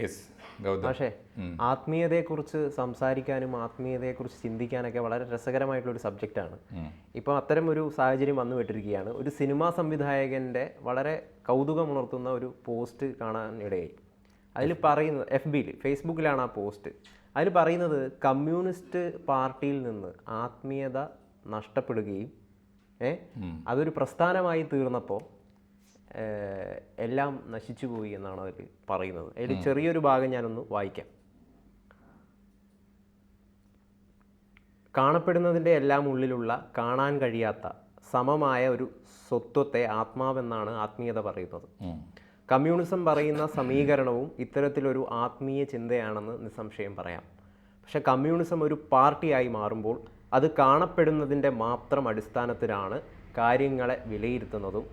Yes Gautam. പക്ഷേ ആത്മീയതയെക്കുറിച്ച് സംസാരിക്കാനും ആത്മീയതയെക്കുറിച്ച് ചിന്തിക്കാനൊക്കെ വളരെ രസകരമായിട്ടുള്ളൊരു സബ്ജക്റ്റാണ്. ഇപ്പോൾ അത്തരം ഒരു സാഹചര്യം വന്നു വിട്ടിരിക്കുകയാണ്. ഒരു സിനിമാ സംവിധായകൻ്റെ വളരെ കൗതുകമുണർത്തുന്ന ഒരു പോസ്റ്റ് കാണാൻ ഇടയായി. അതിൽ പറയുന്നത് FBയിൽ ഫേസ്ബുക്കിലാണ് ആ പോസ്റ്റ്. അതിൽ പറയുന്നത് കമ്മ്യൂണിസ്റ്റ് പാർട്ടിയിൽ നിന്ന് ആത്മീയത നഷ്ടപ്പെടുകയും അതൊരു പ്രസ്ഥാനമായി തീർന്നപ്പോൾ എല്ലാം നശിച്ചു പോയി എന്നാണ് അതിൽ പറയുന്നത്. അതിൽ ചെറിയൊരു ഭാഗം ഞാനൊന്ന് വായിക്കാം. കാണപ്പെടുന്നതിൻ്റെ എല്ലാം ഉള്ളിലുള്ള കാണാൻ കഴിയാത്ത സമമായ ഒരു സ്വത്വത്തെ ആത്മാവെന്നാണ് ആത്മീയത പറയുന്നത്. കമ്മ്യൂണിസം പറയുന്ന സമീകരണവും ഇത്തരത്തിലൊരു ആത്മീയ ചിന്തയാണെന്ന് നിസ്സംശയം പറയാം. പക്ഷെ കമ്മ്യൂണിസം ഒരു പാർട്ടിയായി മാറുമ്പോൾ അത് കാണപ്പെടുന്നതിൻ്റെ മാത്രം അടിസ്ഥാനത്തിലാണ് കാര്യങ്ങളെ വിലയിരുത്തുന്നതും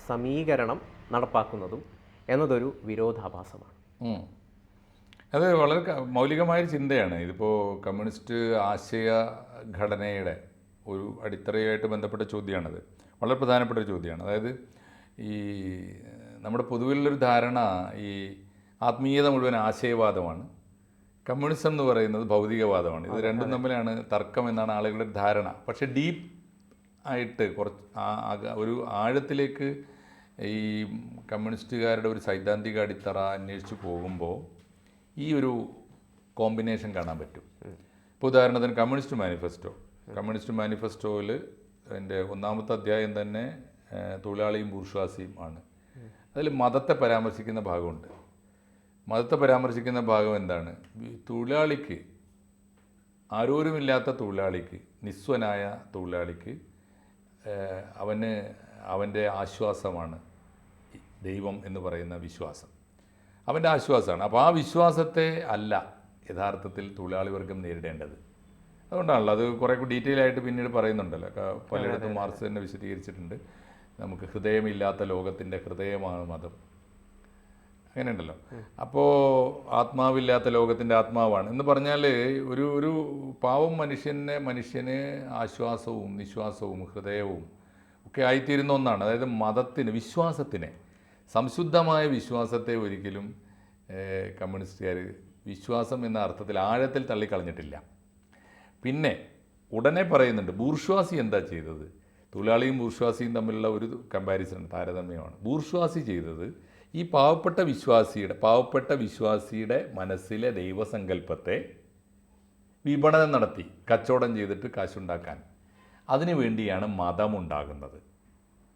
സമീകരണം നടപ്പാക്കുന്നതും എന്നതൊരു വിരോധാഭാസമാണ്. അത് വളരെ മൗലികമായൊരു ചിന്തയാണ്. ഇതിപ്പോൾ കമ്മ്യൂണിസ്റ്റ് ആശയ ഘടനയുടെ ഒരു അടിത്തറയായിട്ട് ബന്ധപ്പെട്ട ചോദ്യമാണത്. വളരെ പ്രധാനപ്പെട്ട ഒരു ചോദ്യമാണ്. അതായത് ഈ നമ്മുടെ പൊതുവിലുള്ളൊരു ധാരണ ഈ ആത്മീയത മുഴുവൻ ആശയവാദമാണ്, കമ്മ്യൂണിസം എന്ന് പറയുന്നത് ഭൗതികവാദമാണ്. ഇത് രണ്ടും തമ്മിലാണ് തർക്കം എന്നാണ് ആളുകളുടെ ധാരണ. പക്ഷേ ഡീപ്പ് ആയിട്ട് ഒരു ആഴത്തിലേക്ക് ഈ കമ്മ്യൂണിസ്റ്റുകാരുടെ ഒരു സൈദ്ധാന്തിക അടിത്തറ അന്വേഷിച്ച് പോകുമ്പോൾ ഈ ഒരു കോമ്പിനേഷൻ കാണാൻ പറ്റും. ഇപ്പോൾ ഉദാഹരണത്തിന് കമ്മ്യൂണിസ്റ്റ് മാനിഫെസ്റ്റോയിൽ എൻ്റെ ഒന്നാമത്തെ അധ്യായം തന്നെ തൊഴിലാളിയും ബൂർഷ്വാസിയും ആണ്. അതിൽ മതത്തെ പരാമർശിക്കുന്ന ഭാഗമുണ്ട്. മതത്തെ പരാമർശിക്കുന്ന ഭാഗം എന്താണ്? തൊഴിലാളിക്ക്, ആരോരുമില്ലാത്ത തൊഴിലാളിക്ക്, നിസ്വനായ തൊഴിലാളിക്ക് അവൻ്റെ ആശ്വാസമാണ് ദൈവം എന്ന് പറയുന്ന വിശ്വാസം. അവൻ്റെ ആശ്വാസമാണ്. അപ്പോൾ ആ വിശ്വാസത്തെ അല്ല യഥാർത്ഥത്തിൽ തൊഴിലാളി വർഗം നേരിടേണ്ടത്. അതുകൊണ്ടാണല്ലോ അത് കുറേ ഡീറ്റെയിൽ ആയിട്ട് പിന്നീട് പറയുന്നുണ്ടല്ലോ. പലയിടത്തും മാർക്സ് തന്നെ വിശദീകരിച്ചിട്ടുണ്ട്. നമുക്ക് ഹൃദയമില്ലാത്ത ലോകത്തിൻ്റെ ഹൃദയമാണ് മതം, അങ്ങനെ ഉണ്ടല്ലോ. അപ്പോൾ ആത്മാവില്ലാത്ത ലോകത്തിൻ്റെ ആത്മാവാണ് എന്ന് പറഞ്ഞാൽ ഒരു പാവം മനുഷ്യന് ആശ്വാസവും നിശ്വാസവും ഹൃദയവും ഒക്കെ ആയിത്തീരുന്ന ഒന്നാണ്. അതായത് വിശ്വാസത്തിനെ, സംശുദ്ധമായ വിശ്വാസത്തെ ഒരിക്കലും കമ്മ്യൂണിസ്റ്റുകാർ വിശ്വാസം എന്ന അർത്ഥത്തിൽ ആഴത്തിൽ തള്ളിക്കളഞ്ഞിട്ടില്ല. പിന്നെ ഉടനെ പറയുന്നുണ്ട് ബൂർഷ്വാസി എന്താ ചെയ്തത്. തൊഴിലാളിയും ബൂർഷ്വാസിയും തമ്മിലുള്ള ഒരു കമ്പാരിസൺ, താരതമ്യമാണ്. ബൂർഷ്വാസി ചെയ്തത് ഈ പാവപ്പെട്ട വിശ്വാസിയുടെ മനസ്സിലെ ദൈവസങ്കല്പത്തെ വിപണനം നടത്തി കച്ചവടം ചെയ്തിട്ട് കാശുണ്ടാക്കാൻ, അതിനു വേണ്ടിയാണ് മതമുണ്ടാകുന്നത്.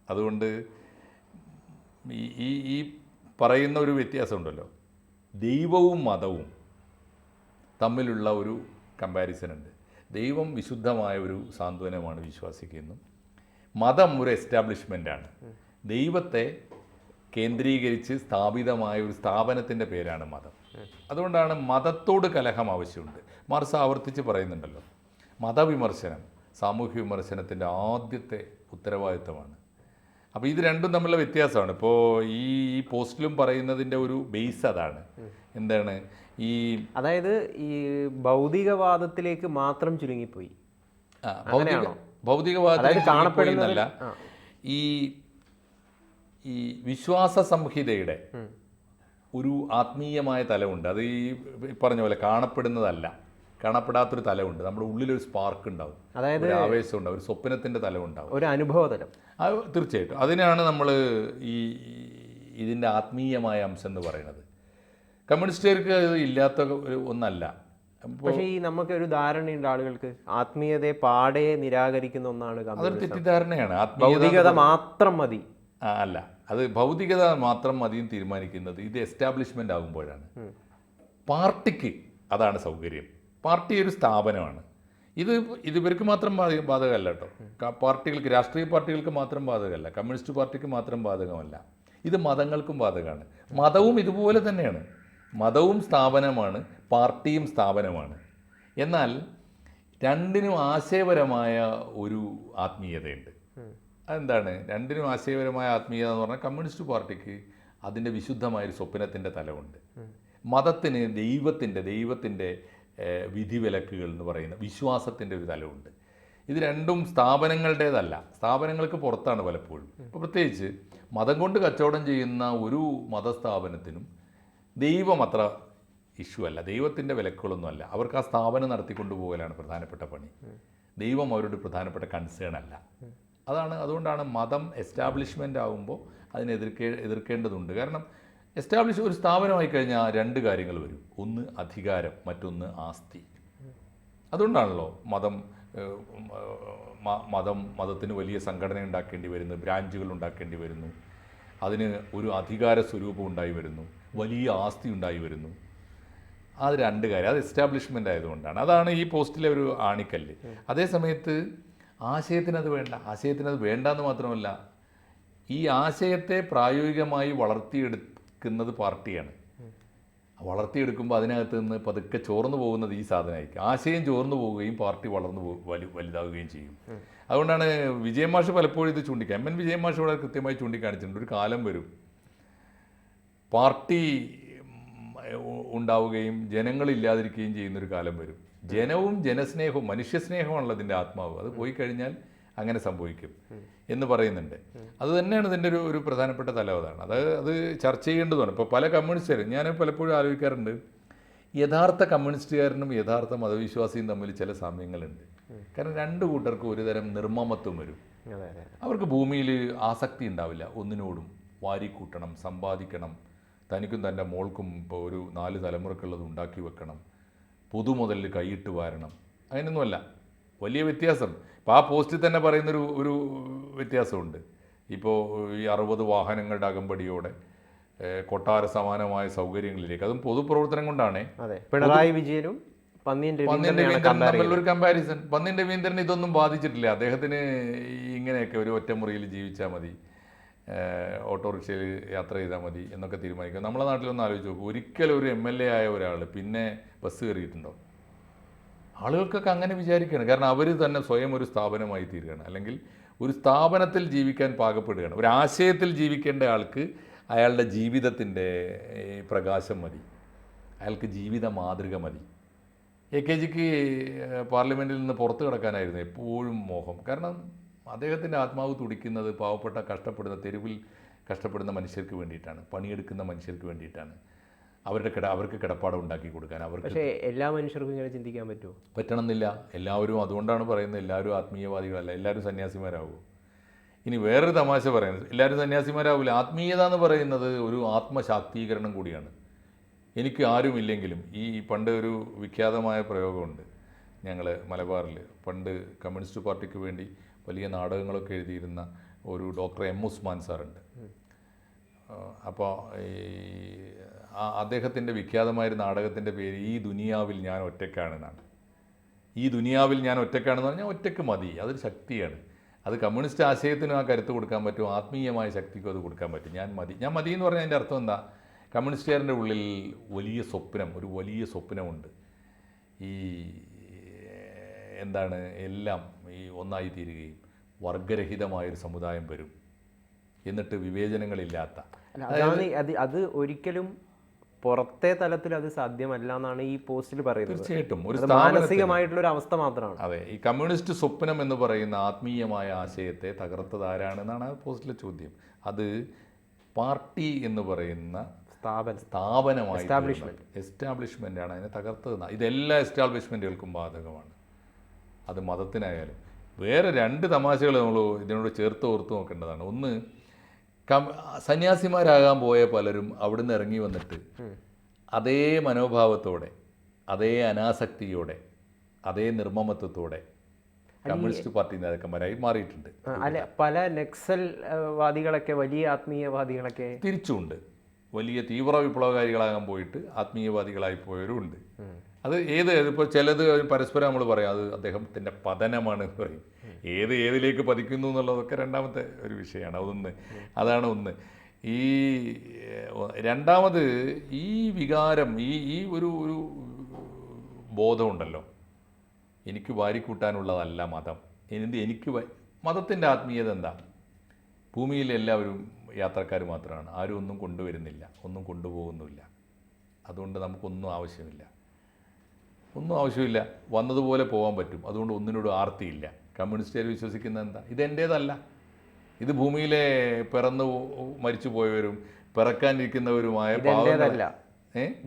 അതുകൊണ്ട് ഈ പറയുന്ന ഒരു വ്യത്യാസമുണ്ടല്ലോ, ദൈവവും മതവും തമ്മിലുള്ള ഒരു കമ്പാരിസൺ ഉണ്ട്. ദൈവം വിശുദ്ധമായ ഒരു സാന്ത്വനമാണ് വിശ്വാസിക്കുന്നു, മതം ഒരു എസ്റ്റാബ്ലിഷ്മെൻ്റാണ്. ദൈവത്തെ കേന്ദ്രീകരിച്ച് സ്ഥാപിതമായ ഒരു സ്ഥാപനത്തിൻ്റെ പേരാണ് മതം. അതുകൊണ്ടാണ് മതത്തോട് കലഹം ആവശ്യമുണ്ട്. മാർക്സ് ആവർത്തിച്ച് പറയുന്നുണ്ടല്ലോ, മതവിമർശനം സാമൂഹ്യ വിമർശനത്തിൻ്റെ ആദ്യത്തെ ഉത്തരവാദിത്തമാണ്. അപ്പോൾ ഇത് രണ്ടും തമ്മിലുള്ള വ്യത്യാസമാണ്. ഇപ്പോൾ ഈ പോസ്റ്റിലും പറയുന്നതിൻ്റെ ഒരു ബേസ് അതാണ്. എന്താണ് അതായത് ഈ ഭൗതികവാദത്തിലേക്ക് മാത്രം ചുരുങ്ങിപ്പോയി. ഭൗതികവാദത്തിലേക്ക് കാണപ്പെടുന്നല്ല, ഈ വിശ്വാസ സംഹിതയുടെ ഒരു ആത്മീയമായ തലമുണ്ട്. അത് ഈ പറഞ്ഞ പോലെ കാണപ്പെടുന്നതല്ല, കാണപ്പെടാത്തൊരു തലമുണ്ട്. നമ്മുടെ ഉള്ളിലൊരു സ്പാർക്ക് ഉണ്ടാവും, അതായത് ഒരു ആവേശം ഉണ്ടാവും, ഒരു സ്വപ്നത്തിൻ്റെ തലമുണ്ടാവും, ഒരു അനുഭവതലം. തീർച്ചയായിട്ടും അതിനാണ് നമ്മൾ ഇതിൻ്റെ ആത്മീയമായ അംശം എന്ന് പറയുന്നത്. കമ്മ്യൂണിസ്റ്റുകാർക്ക് അത് ഇല്ലാത്ത ഒന്നല്ല. പക്ഷേ ഈ നമുക്ക് ഒരു ധാരണയുണ്ട് ആളുകൾക്ക്, ആത്മീയതയെ പാടെ നിരാകരിക്കുന്ന ഒന്നാണ്. അതൊരു തെറ്റിദ്ധാരണയാണ്. ഭൗതികത മാത്രം മതി അല്ല, അത് ഭൗതികത മാത്രം മതിയും തീരുമാനിക്കുന്നത് ഇത് എസ്റ്റാബ്ലിഷ്മെൻ്റ് ആകുമ്പോഴാണ്. പാർട്ടിക്ക് അതാണ് സൗകര്യം. പാർട്ടി ഒരു സ്ഥാപനമാണ്. ഇത് ഇവർക്ക് മാത്രം ബാധകമല്ല കേട്ടോ. പാർട്ടികൾക്ക്, രാഷ്ട്രീയ പാർട്ടികൾക്ക് മാത്രം ബാധകമല്ല, കമ്മ്യൂണിസ്റ്റ് പാർട്ടിക്ക് മാത്രം ബാധകമല്ല. ഇത് മതങ്ങൾക്കും ബാധകമാണ്. മതവും ഇതുപോലെ തന്നെയാണ്. മതവും സ്ഥാപനമാണ്, പാർട്ടിയും സ്ഥാപനമാണ്. എന്നാൽ രണ്ടിനും ആശയപരമായ ഒരു ആത്മീയതയുണ്ട്. അതെന്താണ്? രണ്ടിനും ആശയപരമായ ആത്മീയത എന്ന് പറഞ്ഞാൽ കമ്മ്യൂണിസ്റ്റ് പാർട്ടിക്ക് അതിൻ്റെ വിശുദ്ധമായൊരു സ്വപ്നത്തിൻ്റെ തലമുണ്ട്. മതത്തിന് ദൈവത്തിൻ്റെ വിധിവിലക്കുകൾ എന്ന് പറയുന്ന വിശ്വാസത്തിൻ്റെ ഒരു തലമുണ്ട്. ഇത് രണ്ടും സ്ഥാപനങ്ങളുടേതല്ല, സ്ഥാപനങ്ങൾക്ക് പുറത്താണ് പലപ്പോഴും. ഇപ്പോൾ പ്രത്യേകിച്ച് മതം കൊണ്ട് കച്ചവടം ചെയ്യുന്ന ഒരു മതസ്ഥാപനത്തിനും ദൈവം അത്ര ഇഷ്യൂ അല്ല, ദൈവത്തിൻ്റെ വിലക്കുകളൊന്നുമല്ല. അവർക്ക് ആ സ്ഥാപനം നടത്തിക്കൊണ്ടു പോകലാണ് പ്രധാനപ്പെട്ട പണി. ദൈവം അവരുടെ പ്രധാനപ്പെട്ട കൺസേൺ അല്ല. അതുകൊണ്ടാണ് മതം എസ്റ്റാബ്ലിഷ്മെൻ്റ് ആകുമ്പോൾ അതിനെ എതിർക്കേണ്ടതുണ്ട്. കാരണം ഒരു സ്ഥാപനമായി കഴിഞ്ഞാൽ രണ്ട് കാര്യങ്ങൾ വരും. ഒന്ന് അധികാരം, മറ്റൊന്ന് ആസ്തി. അതുകൊണ്ടാണല്ലോ മതത്തിന് വലിയ സംഘടന ഉണ്ടാക്കേണ്ടി വരുന്നു, ബ്രാഞ്ചുകൾ ഉണ്ടാക്കേണ്ടി വരുന്നു, അതിന് ഒരു അധികാര സ്വരൂപം ഉണ്ടായി വരുന്നു, വലിയ ആസ്തി ഉണ്ടായി വരുന്നു. അത് രണ്ട് കാര്യം, അത് എസ്റ്റാബ്ലിഷ്മെൻ്റ് ആയതുകൊണ്ടാണ്. അതാണ് ഈ പോസ്റ്റിലെ ഒരു ആണിക്കല്ല്. അതേ സമയത്ത് ആശയത്തിനത് വേണ്ടെന്ന് മാത്രമല്ല, ഈ ആശയത്തെ പ്രായോഗികമായി വളർത്തിയെടുക്കുന്നത് പാർട്ടിയാണ്. വളർത്തിയെടുക്കുമ്പോൾ അതിനകത്ത് നിന്ന് പതുക്കെ ചോർന്നു പോകുന്നത് ഈ സാധനമായിരിക്കും. ആശയം ചോർന്നു പോവുകയും പാർട്ടി വലുതാവുകയും ചെയ്യും. അതുകൊണ്ടാണ് വിജയൻ മാഷ് പലപ്പോഴും ഇത് എം.എൻ. വിജയൻ മാഷ് ഇവിടെ കൃത്യമായി ചൂണ്ടിക്കാണിച്ചിട്ടുണ്ട്. ഒരു കാലം വരും പാർട്ടി ഉണ്ടാവുകയും ജനങ്ങളില്ലാതിരിക്കുകയും ചെയ്യുന്നൊരു കാലം വരും. ജനവും ജനസ്നേഹവും മനുഷ്യസ്നേഹമാണല്ലോ ഇതിൻ്റെ ആത്മാവ്. അത് പോയി കഴിഞ്ഞാൽ അങ്ങനെ സംഭവിക്കും എന്ന് പറയുന്നുണ്ട്. അത് തന്നെയാണ് ഇതിൻ്റെ ഒരു പ്രധാനപ്പെട്ട തലവതാണ്. അത് ചർച്ച ചെയ്യേണ്ടതാണ്. ഇപ്പോൾ പല കമ്മ്യൂണിസ്റ്റുകാരും, ഞാൻ പലപ്പോഴും ആലോചിക്കാറുണ്ട്, യഥാർത്ഥ കമ്മ്യൂണിസ്റ്റുകാരനും യഥാർത്ഥ മതവിശ്വാസിയും തമ്മിൽ ചില സാമ്യങ്ങളുണ്ട്. കാരണം രണ്ട് കൂട്ടർക്കും ഒരുതരം നിർമ്മമത്വം വരും. അവർക്ക് ഭൂമിയിൽ ആസക്തി ഉണ്ടാവില്ല. ഒന്നിനോടും വാരിക്കൂട്ടണം, സമ്പാദിക്കണം, തനിക്കും തൻ്റെ മോൾക്കും ഇപ്പോൾ ഒരു 4 തലമുറക്കുള്ളത് ഉണ്ടാക്കി വെക്കണം, പൊതുമുതലിൽ കൈയിട്ട് വാരണം, അങ്ങനെയൊന്നുമല്ല. വലിയ വ്യത്യാസം. ഇപ്പോൾ ആ പോസ്റ്റിൽ തന്നെ പറയുന്നൊരു വ്യത്യാസമുണ്ട്. ഇപ്പോൾ ഈ 60 വാഹനങ്ങളുടെ അകമ്പടിയോടെ കൊട്ടാര സമാനമായ സൗകര്യങ്ങളിലേക്ക്, അതും പൊതുപ്രവർത്തനം കൊണ്ടാണ്. പിണറായി വിജയനും പന്നിയൻ രവീന്ദ്രനും തമ്മിലൊരു കമ്പാരിസൺ. പന്നിയൻ രവീന്ദ്രൻ ഇതൊന്നും ബാധിച്ചിട്ടില്ല. അദ്ദേഹത്തിന് ഇങ്ങനെയൊക്കെ ഒരു ഒറ്റമുറിയിൽ ജീവിച്ചാൽ മതി, ഓട്ടോറിക്ഷയിൽ യാത്ര ചെയ്താൽ മതി എന്നൊക്കെ തീരുമാനിക്കും. നമ്മുടെ നാട്ടിലൊന്ന് ആലോചിച്ച് നോക്കും, ഒരിക്കലും ഒരു MLA ആയ ഒരാൾ പിന്നെ ബസ് കയറിയിട്ടുണ്ടോ? ആളുകൾക്കൊക്കെ അങ്ങനെ വിചാരിക്കുകയാണ്. കാരണം അവർ തന്നെ സ്വയം ഒരു സ്ഥാപനമായി തീരുകയാണ്, അല്ലെങ്കിൽ ഒരു സ്ഥാപനത്തിൽ ജീവിക്കാൻ പാകപ്പെടുകയാണ്. ഒരു ആശയത്തിൽ ജീവിക്കേണ്ട ആൾക്ക് അയാളുടെ ജീവിതത്തിൻ്റെ പ്രകാശം മതി, അയാൾക്ക് ജീവിത മാതൃക മതി. AKGക്ക് പാർലമെൻറ്റിൽ നിന്ന് പുറത്തു കിടക്കാനായിരുന്നു എപ്പോഴും മോഹം. കാരണം അദ്ദേഹത്തിൻ്റെ ആത്മാവ് തുടിക്കുന്നത് പാവപ്പെട്ട തെരുവിൽ കഷ്ടപ്പെടുന്ന മനുഷ്യർക്ക് വേണ്ടിയിട്ടാണ്, പണിയെടുക്കുന്ന മനുഷ്യർക്ക് വേണ്ടിയിട്ടാണ്, അവർക്ക് കിടപ്പാടം ഉണ്ടാക്കി കൊടുക്കാൻ. പക്ഷേ എല്ലാ മനുഷ്യർക്കും ഇങ്ങനെ ചിന്തിക്കാൻ പറ്റുമോ? പറ്റണമെന്നില്ല. എല്ലാവരും, അതുകൊണ്ടാണ് പറയുന്നത് എല്ലാവരും ആത്മീയവാദികളല്ല, എല്ലാവരും സന്യാസിമാരാകുമോ? ഇനി വേറൊരു തമാശ പറയുന്നത്, എല്ലാവരും സന്യാസിമാരാവില്ല. ആത്മീയത എന്ന് പറയുന്നത് ഒരു ആത്മശാക്തീകരണം കൂടിയാണ്. എനിക്ക് ആരുമില്ലെങ്കിലും, ഈ പണ്ട് ഒരു വിഖ്യാതമായ പ്രയോഗമുണ്ട് ഞങ്ങൾ മലബാറിൽ. പണ്ട് കമ്മ്യൂണിസ്റ്റ് പാർട്ടിക്ക് വേണ്ടി വലിയ നാടകങ്ങളൊക്കെ എഴുതിയിരുന്ന ഒരു ഡോക്ടർ M. ഉസ്മാൻ സാറുണ്ട്. അപ്പോൾ അദ്ദേഹത്തിൻ്റെ വിഖ്യാതമായൊരു നാടകത്തിൻ്റെ പേര് ഈ ദുനിയാവിൽ ഞാൻ ഒറ്റയ്ക്കാണെന്നാണ്. ഈ ദുനിയാവിൽ ഞാൻ ഒറ്റയ്ക്കാണെന്ന് പറഞ്ഞാൽ ഒറ്റയ്ക്ക് മതി, അതൊരു ശക്തിയാണ്. അത് കമ്മ്യൂണിസ്റ്റ് ആശയത്തിനും ആ കരുത്ത് കൊടുക്കാൻ പറ്റും, ആത്മീയമായ ശക്തിക്കും അത് കൊടുക്കാൻ പറ്റും. ഞാൻ മതി എന്ന് പറഞ്ഞാൽ അതിൻ്റെ അർത്ഥം എന്താ? കമ്മ്യൂണിസ്റ്റുകാരൻ്റെ ഉള്ളിൽ ഒരു വലിയ സ്വപ്നമുണ്ട്. ഈ എന്താണ്, എല്ലാം ഈ ഒന്നായി തീരുകയും വർഗരഹിതമായൊരു സമുദായം വരും, എന്നിട്ട് വിവേചനങ്ങളില്ലാത്ത. അത് ഒരിക്കലും പുറത്തെ തലത്തിൽ അത് സാധ്യമല്ല എന്നാണ് ഈ പോസ്റ്റിൽ പറയുന്നത്. തീർച്ചയായിട്ടും ഒരു മാനസികമായിട്ടുള്ള അവസ്ഥ മാത്രമാണ്. അതെ, ഈ കമ്മ്യൂണിസ്റ്റ് സ്വപ്നം എന്ന് പറയുന്ന ആത്മീയമായ ആശയത്തെ തകർത്തത് ആരാണെന്നാണ് ആ പോസ്റ്റിലെ ചോദ്യം. അത് പാർട്ടി എന്ന് പറയുന്ന സ്ഥാപനമായി എസ്റ്റാബ്ലിഷ്മെൻ്റാണ് അതിനെ തകർത്തത്. ഇതെല്ലാ എസ്റ്റാബ്ലിഷ്മെൻറ്റുകൾക്കും ബാധകമാണ്, അത് മതത്തിനായാലും. വേറെ 2 തമാശകൾ നമ്മൾ ഇതിനോട് ചേർത്ത് ഓർത്ത് നോക്കേണ്ടതാണ്. ഒന്ന്, സന്യാസിമാരാകാൻ പോയ പലരും അവിടുന്ന് ഇറങ്ങി വന്നിട്ട് അതേ മനോഭാവത്തോടെ, അതേ അനാസക്തിയോടെ, അതേ നിർമ്മമത്വത്തോടെ കമ്മ്യൂണിസ്റ്റ് പാർട്ടി നേതാക്കന്മാരായി മാറിയിട്ടുണ്ട്. പല നക്സൽ വാദികളൊക്കെ, വലിയ ആത്മീയവാദികളൊക്കെ തിരിച്ചുണ്ട്. വലിയ തീവ്ര വിപ്ലവകാരികളാകാൻ പോയിട്ട് ആത്മീയവാദികളായി പോയവരും ഉണ്ട്. അത് ഇപ്പോൾ ചിലത് പരസ്പരം നമ്മൾ പറയാം, അത് അദ്ദേഹത്തിൻ്റെ പതനമാണ് എന്ന് പറയും. ഏതിലേക്ക് പതിക്കുന്നു എന്നുള്ളതൊക്കെ രണ്ടാമത്തെ ഒരു വിഷയമാണ്. അതാണ് ഒന്ന്. ഈ രണ്ടാമത്, ഈ വികാരം, ഈ ഒരു ബോധമുണ്ടല്ലോ, എനിക്ക് വാരിക്കൂട്ടാനുള്ളതല്ല മതം. മതത്തിൻ്റെ ആത്മീയത എന്താ? ഭൂമിയിൽ എല്ലാവരും യാത്രക്കാർ മാത്രമാണ്, ആരും ഒന്നും കൊണ്ടുവരുന്നില്ല, ഒന്നും കൊണ്ടുപോകുന്നില്ല. അതുകൊണ്ട് നമുക്കൊന്നും ആവശ്യമില്ല, വന്നതുപോലെ പോകാൻ പറ്റും. അതുകൊണ്ട് ഒന്നിനോട് ആർത്തിയില്ല. കമ്മ്യൂണിസ്റ്റുകാർ വിശ്വസിക്കുന്നത് എന്താ? ഇതെൻ്റേതല്ല, ഇത് ഭൂമിയിലെ പിറന്നു മരിച്ചു പോയവരും പിറക്കാനിരിക്കുന്നവരുമായ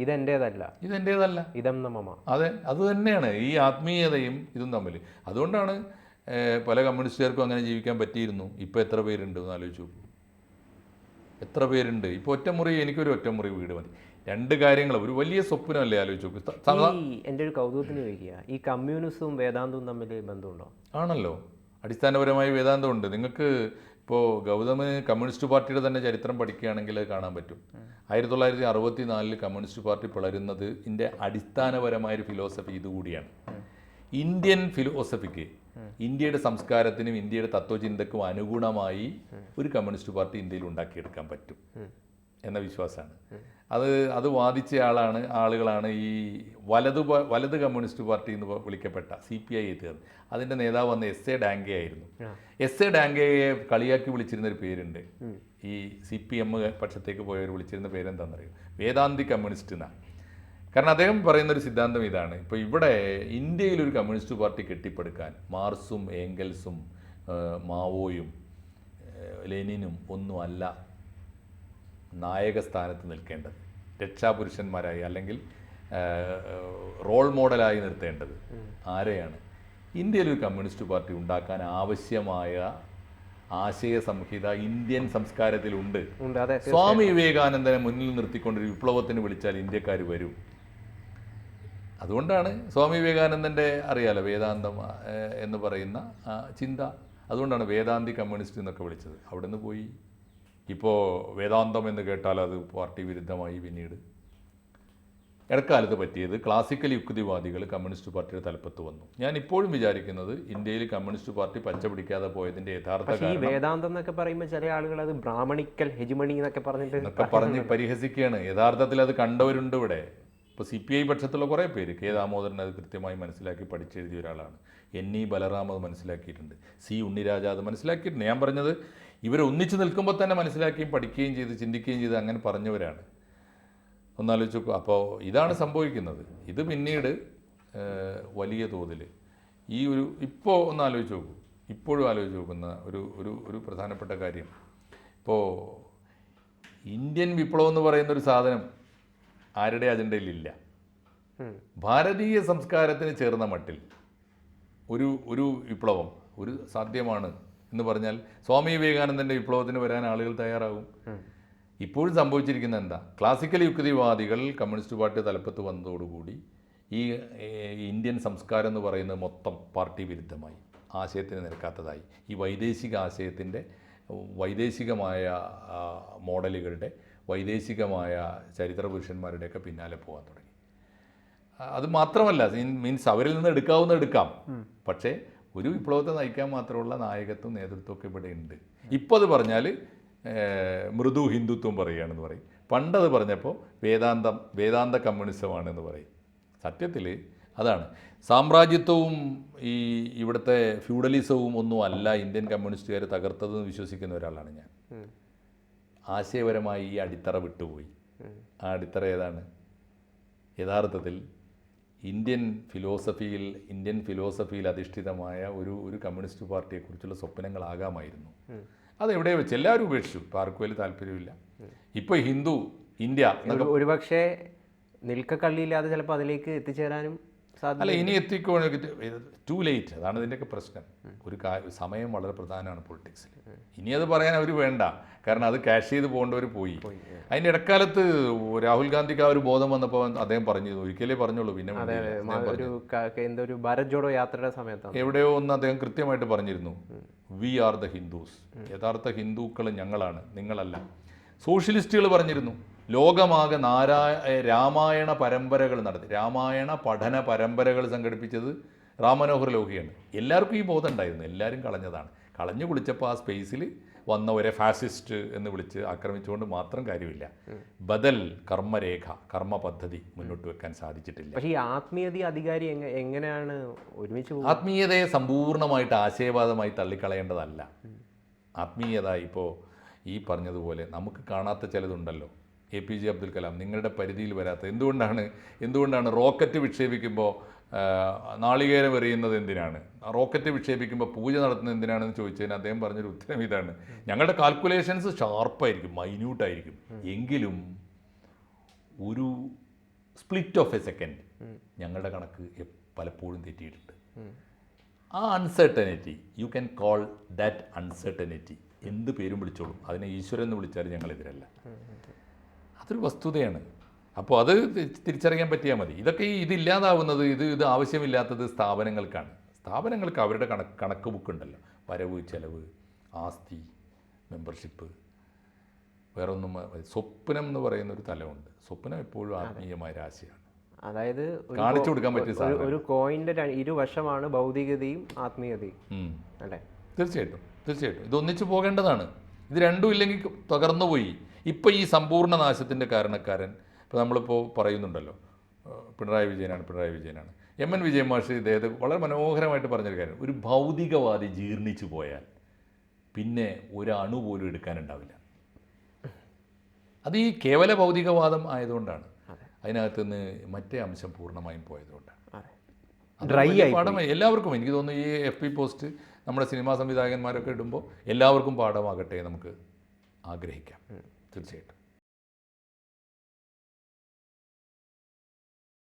ഇതെന്റേതല്ല, ഇതെൻ്റേതല്ല, ഇതം മമ. അതെ, അത് തന്നെയാണ് ഈ ആത്മീയതയും ഇതും തമ്മിൽ. അതുകൊണ്ടാണ് പല കമ്മ്യൂണിസ്റ്റുകാർക്കും അങ്ങനെ ജീവിക്കാൻ പറ്റിയിരുന്നു. ഇപ്പോൾ എത്ര പേരുണ്ട് എന്ന് ആലോചിച്ച് നോക്കൂ, എത്ര പേരുണ്ട്. ഇപ്പോൾ ഒറ്റമുറി, എനിക്കൊരു ഒറ്റമുറി വീട് മതി. രണ്ട് കാര്യങ്ങൾ, ഒരു വലിയ സ്വപ്നമല്ലേ ആലോചിച്ച് നോക്കൂ. എൻ്റെ ഒരു കൗതുകത്തിന് ചോദിക്കുക, ഈ കമ്മ്യൂണിസവും വേദാന്തവും തമ്മിൽ ബന്ധമുണ്ടോ? ആണല്ലോ, അടിസ്ഥാനപരമായി വേദാന്തമുണ്ട്. നിങ്ങൾക്ക് ഇപ്പോൾ ഗൗതമ് കമ്മ്യൂണിസ്റ്റ് പാർട്ടിയുടെ തന്നെ ചരിത്രം പഠിക്കുകയാണെങ്കിൽ അത് കാണാൻ പറ്റും. 1964 കമ്മ്യൂണിസ്റ്റ് പാർട്ടി പിളരുന്നത് ഇതിൻ്റെ അടിസ്ഥാനപരമായൊരു ഫിലോസഫി ഇതുകൂടിയാണ്. ഇന്ത്യൻ ഫിലോസഫിക്ക്, ഇന്ത്യയുടെ സംസ്കാരത്തിനും ഇന്ത്യയുടെ തത്വചിന്തക്കും അനുഗുണമായി ഒരു കമ്മ്യൂണിസ്റ്റ് പാർട്ടി ഇന്ത്യയിൽ ഉണ്ടാക്കിയെടുക്കാൻ പറ്റും എന്ന വിശ്വാസമാണ്. അത് വാദിച്ച ആളുകളാണ് ഈ വലത് കമ്മ്യൂണിസ്റ്റ് പാർട്ടി എന്ന് വിളിക്കപ്പെട്ട CPI തീർന്നു. അതിൻ്റെ നേതാവ് വന്ന എസ് എ ഡാംഗെ ആയിരുന്നു. എസ് എ ഡാംഗയെ കളിയാക്കി വിളിച്ചിരുന്നൊരു പേരുണ്ട്. ഈ CPM പക്ഷത്തേക്ക് പോയവർ വിളിച്ചിരുന്ന പേരെന്താണെന്നറിയും? വേദാന്തി കമ്മ്യൂണിസ്റ്റ് എന്നാണ്. കാരണം അദ്ദേഹം പറയുന്നൊരു സിദ്ധാന്തം ഇതാണ്, ഇപ്പോൾ ഇവിടെ ഇന്ത്യയിലൊരു കമ്മ്യൂണിസ്റ്റ് പാർട്ടി കെട്ടിപ്പടുക്കാൻ മാർസും ഏംഗൽസും മാവോയും ലെനിനും ഒന്നും അല്ല നായക സ്ഥാനത്ത് നിൽക്കേണ്ടത്, രക്ഷാപുരുഷന്മാരായി അല്ലെങ്കിൽ റോൾ മോഡലായി നിർത്തേണ്ടത് ആരെയാണ്? ഇന്ത്യയിലൊരു കമ്മ്യൂണിസ്റ്റ് പാർട്ടി ഉണ്ടാക്കാൻ ആവശ്യമായ ആശയ സംഹിത ഇന്ത്യൻ സംസ്കാരത്തിലുണ്ട്. സ്വാമി വിവേകാനന്ദനെ മുന്നിൽ നിർത്തിക്കൊണ്ടൊരു വിപ്ലവത്തിന് വിളിച്ചാൽ ഇന്ത്യക്കാർ വരും. അതുകൊണ്ടാണ് സ്വാമി വിവേകാനന്ദൻ്റെ അറിയാലോ വേദാന്തം എന്ന് പറയുന്ന ചിന്ത, അതുകൊണ്ടാണ് വേദാന്തി കമ്മ്യൂണിസ്റ്റ് എന്നൊക്കെ വിളിച്ചത്. അവിടെ നിന്ന് പോയി ഇപ്പോൾ വേദാന്തം എന്ന് കേട്ടാൽ അത് പാർട്ടി വിരുദ്ധമായി. പിന്നീട് ഇടക്കാലത്ത് പറ്റിയത് ക്ലാസിക്കൽ യുക്തിവാദികൾ കമ്മ്യൂണിസ്റ്റ് പാർട്ടിയുടെ തലപ്പത്ത് വന്നു. ഞാൻ ഇപ്പോഴും വിചാരിക്കുന്നത് ഇന്ത്യയിൽ കമ്മ്യൂണിസ്റ്റ് പാർട്ടി പച്ച പിടിക്കാതെ പോയതിൻ്റെ യഥാർത്ഥ കാരണം വേദാന്തം എന്നൊക്കെ പറയുമ്പോൾ ചില ആളുകൾ അത് ബ്രാഹ്മണിക്കൽ ഹെജിമണി എന്നൊക്കെ പറഞ്ഞ് പരിഹസിക്കുകയാണ്. യഥാർത്ഥത്തിൽ അത് കണ്ടവരുണ്ട് ഇവിടെ. ഇപ്പോൾ CPI പക്ഷത്തുള്ള കുറേ പേര്, K. ദാമോദരൻ അത് കൃത്യമായി മനസ്സിലാക്കി പഠിച്ചെഴുതിയ ഒരാളാണ്. NE ബലറാം അത് മനസ്സിലാക്കിയിട്ടുണ്ട്. C. ഉണ്ണിരാജ അത് മനസ്സിലാക്കിയിട്ടുണ്ട്. ഞാൻ പറഞ്ഞത് ഇവർ ഒന്നിച്ച് നിൽക്കുമ്പോൾ തന്നെ മനസ്സിലാക്കുകയും പഠിക്കുകയും ചെയ്ത് ചിന്തിക്കുകയും ചെയ്ത് അങ്ങനെ പറഞ്ഞവരാണ്. ഒന്നാലോചിച്ച് നോക്കുക. അപ്പോൾ ഇതാണ് സംഭവിക്കുന്നത്. ഇത് പിന്നീട് വലിയ തോതിൽ ഈ ഇപ്പോൾ ഒന്ന് ആലോചിച്ച് നോക്കൂ, ഇപ്പോഴും ആലോചിച്ച് നോക്കുന്ന ഒരു പ്രധാനപ്പെട്ട കാര്യം, ഇപ്പോൾ ഇന്ത്യൻ വിപ്ലവം എന്ന് പറയുന്നൊരു സാധനം ആരുടെ അജണ്ടയിലില്ല. ഭാരതീയ സംസ്കാരത്തിന് ചേർന്ന മട്ടിൽ ഒരു വിപ്ലവം സാധ്യമാണ് എന്ന് പറഞ്ഞാൽ സ്വാമി വിവേകാനന്ദൻ്റെ വിപ്ലവത്തിന് വരാൻ ആളുകൾ തയ്യാറാകും. ഇപ്പോഴും സംഭവിച്ചിരിക്കുന്നത് എന്താ? ക്ലാസിക്കൽ യുക്തിവാദികൾ കമ്മ്യൂണിസ്റ്റ് പാർട്ടി തലപ്പത്ത് വന്നതോടുകൂടി ഈ ഇന്ത്യൻ സംസ്കാരം എന്ന് പറയുന്നത് മൊത്തം പാർട്ടി വിരുദ്ധമായി, ആശയത്തിന് നിരക്കാത്തതായി. ഈ വൈദേശിക ആശയത്തിൻ്റെ വൈദേശികമായ മോഡലുകളുടെ വൈദേശികമായ ചരിത്ര പുരുഷന്മാരുടെയൊക്കെ പിന്നാലെ പോകാൻ തുടങ്ങി. അത് മാത്രമല്ല, മീൻസ് അവരിൽ നിന്ന് എടുക്കാം, പക്ഷേ ഒരു വിപ്ലവത്തെ നയിക്കാൻ മാത്രമുള്ള നായകത്വം നേതൃത്വമൊക്കെ ഇവിടെ ഉണ്ട്. ഇപ്പോൾ അത് പറഞ്ഞാൽ മൃദു ഹിന്ദുത്വം പറയുകയാണെന്ന് പറയും. പണ്ടത് പറഞ്ഞപ്പോൾ വേദാന്ത കമ്മ്യൂണിസമാണെന്ന് പറയും. സത്യത്തിൽ അതാണ്. സാമ്രാജ്യത്വവും ഇവിടുത്തെ ഫ്യൂഡലിസവും ഒന്നും അല്ല ഇന്ത്യൻ കമ്മ്യൂണിസ്റ്റുകാർ തകർത്തതെന്ന് വിശ്വസിക്കുന്ന ഒരാളാണ് ഞാൻ. ആശയപരമായി ഈ അടിത്തറ വിട്ടുപോയി. ആ അടിത്തറ ഏതാണ്? യഥാർത്ഥത്തിൽ ഇന്ത്യൻ ഫിലോസഫിയിൽ അധിഷ്ഠിതമായ ഒരു കമ്മ്യൂണിസ്റ്റ് പാർട്ടിയെക്കുറിച്ചുള്ള സ്വപ്നങ്ങളാകാമായിരുന്നു. അതെവിടെ വെച്ച് എല്ലാവരും ഉപേക്ഷിച്ചു. ഇപ്പോൾ ആർക്കും വലിയ താല്പര്യമില്ല. ഇപ്പോൾ ഇന്ത്യ ഒരുപക്ഷെ നിൽക്കക്കള്ളിയില്ലാതെ ചിലപ്പോൾ അതിലേക്ക് എത്തിച്ചേരാനും അല്ല, ഇനി ടു ലേറ്റ്. അതാണ് ഇതിൻ്റെയൊക്കെ പ്രശ്നം. സമയം വളരെ പ്രധാനമാണ് പൊളിറ്റിക്സിൽ. ഇനി അത് പറയാൻ അവർ വേണ്ട, കാരണം അത് ക്യാഷ് ചെയ്ത് പോകേണ്ടവർ പോയി. അതിൻ്റെ ഇടക്കാലത്ത് രാഹുൽ ഗാന്ധിക്ക് ആ ഒരു ബോധം വന്നപ്പോൾ അദ്ദേഹം പറഞ്ഞിരുന്നു, ഒരിക്കലേ പറഞ്ഞുള്ളൂ, പിന്നെ ഭാരത് ജോഡോ യാത്രയുടെ സമയത്ത് എവിടെയോ ഒന്ന് അദ്ദേഹം കൃത്യമായിട്ട് പറഞ്ഞിരുന്നു, വി ആർ ദ ഹിന്ദുസ്, യഥാർത്ഥ ഹിന്ദുക്കൾ ഞങ്ങളാണ്, നിങ്ങളല്ല. സോഷ്യലിസ്റ്റുകൾ പറഞ്ഞിരുന്നു, ലോകമാകെ രാമായണ പരമ്പരകൾ നടത്തി, രാമായണ പഠന പരമ്പരകൾ സംഘടിപ്പിച്ചത് റാം മനോഹർ ലോഹിയാണ്. എല്ലാവർക്കും ഈ ബോധം ഉണ്ടായിരുന്നു, എല്ലാവരും കളഞ്ഞതാണ്. കളഞ്ഞു കുളിച്ചപ്പോൾ ആ സ്പേസിൽ വന്നവരെ ഫാസിസ്റ്റ് എന്ന് വിളിച്ച് ആക്രമിച്ചുകൊണ്ട് മാത്രം കാര്യമില്ല. ബദൽ കർമ്മ പദ്ധതി മുന്നോട്ട് വെക്കാൻ സാധിച്ചിട്ടില്ല. പക്ഷേ ഈ ആത്മീയത അധികാരി എങ്ങനെയാണ് ഒരുമിച്ച്? ആത്മീയതയെ സമ്പൂർണ്ണമായിട്ട് ആശയവാദമായി തള്ളിക്കളയേണ്ടതല്ല. ആത്മീയത ഇപ്പോൾ ഈ പറഞ്ഞതുപോലെ നമുക്ക് കാണാത്ത ചിലതുണ്ടല്ലോ. APJ അബ്ദുൽ കലാം നിങ്ങളുടെ പരിധിയിൽ വരാത്ത എന്തുകൊണ്ടാണ് റോക്കറ്റ് വിക്ഷേപിക്കുമ്പോൾ നാളികേരം എറിയുന്നത് എന്തിനാണ്, റോക്കറ്റ് വിക്ഷേപിക്കുമ്പോൾ പൂജ നടത്തുന്നത് എന്തിനാണെന്ന് ചോദിച്ചതിന് അദ്ദേഹം പറഞ്ഞൊരു ഉത്തരം ഇതാണ്, ഞങ്ങളുടെ കാൽക്കുലേഷൻസ് ഷാർപ്പായിരിക്കും, മൈന്യൂട്ടായിരിക്കും, എങ്കിലും ഒരു സ്പ്ലിറ്റ് ഓഫ് എ സെക്കൻഡ് ഞങ്ങളുടെ കണക്ക് പലപ്പോഴും തെറ്റിയിട്ടുണ്ട്. ആ uncertainty, you can call that uncertainty, എന്ത് പേരും വിളിച്ചോളും, അതിനെ ഈശ്വരൻ എന്ന് വിളിച്ചാൽ ഞങ്ങളെതിരല്ല. അതൊരു വസ്തുതയാണ്. അപ്പോൾ അത് തിരിച്ചറിയാൻ പറ്റിയാൽ മതി. ഇതൊക്കെ ഇതില്ലാതാവുന്നത്, ഇത് ആവശ്യമില്ലാത്തത് സ്ഥാപനങ്ങൾക്കാണ്. സ്ഥാപനങ്ങൾക്ക് അവരുടെ കണക്ക് ബുക്കുണ്ടല്ലോ, വരവ് ചെലവ്, ആസ്തി, മെമ്പർഷിപ്പ്, വേറൊന്നും. സ്വപ്നം എന്ന് പറയുന്ന ഒരു തലമുണ്ട്. സ്വപ്നം എപ്പോഴും ആത്മീയമായ രാശിയാണ്. അതായത് കാണിച്ചു കൊടുക്കാൻ പറ്റിയ ഒരു കോയിന്റെ ഇരുവശമാണ് ഭൗതികതയും ആത്മീയതയും അല്ലേ? തീർച്ചയായിട്ടും ഇതൊന്നിച്ചു പോകേണ്ടതാണ്. ഇത് രണ്ടും ഇല്ലെങ്കിൽ തകർന്നു പോയി. ഇപ്പം ഈ സമ്പൂർണ്ണ നാശത്തിൻ്റെ കാരണക്കാരൻ ഇപ്പോൾ നമ്മളിപ്പോൾ പറയുന്നുണ്ടല്ലോ, പിണറായി വിജയനാണ്. എം.എൻ. വിജയൻ മാഷ് ഇദ്ദേഹത്തെ വളരെ മനോഹരമായിട്ട് പറഞ്ഞൊരു കാര്യം, ഒരു ഭൗതികവാദി ജീർണിച്ചു പോയാൽ പിന്നെ ഒരണു പോലും എടുക്കാനുണ്ടാവില്ല. അത് ഈ കേവല ഭൗതികവാദം ആയതുകൊണ്ടാണ്. അതിനകത്ത് നിന്ന് മറ്റേ അംശം പൂർണ്ണമായും പോയതുകൊണ്ടാണ്. പാഠമായി എല്ലാവർക്കും. എനിക്ക് തോന്നുന്നു ഈ FP പോസ്റ്റ് നമ്മുടെ സിനിമാ സംവിധായകന്മാരൊക്കെ ഇടുമ്പോൾ എല്ലാവർക്കും പാഠമാകട്ടെ നമുക്ക് ആഗ്രഹിക്കാം. തീർച്ചയായിട്ടും.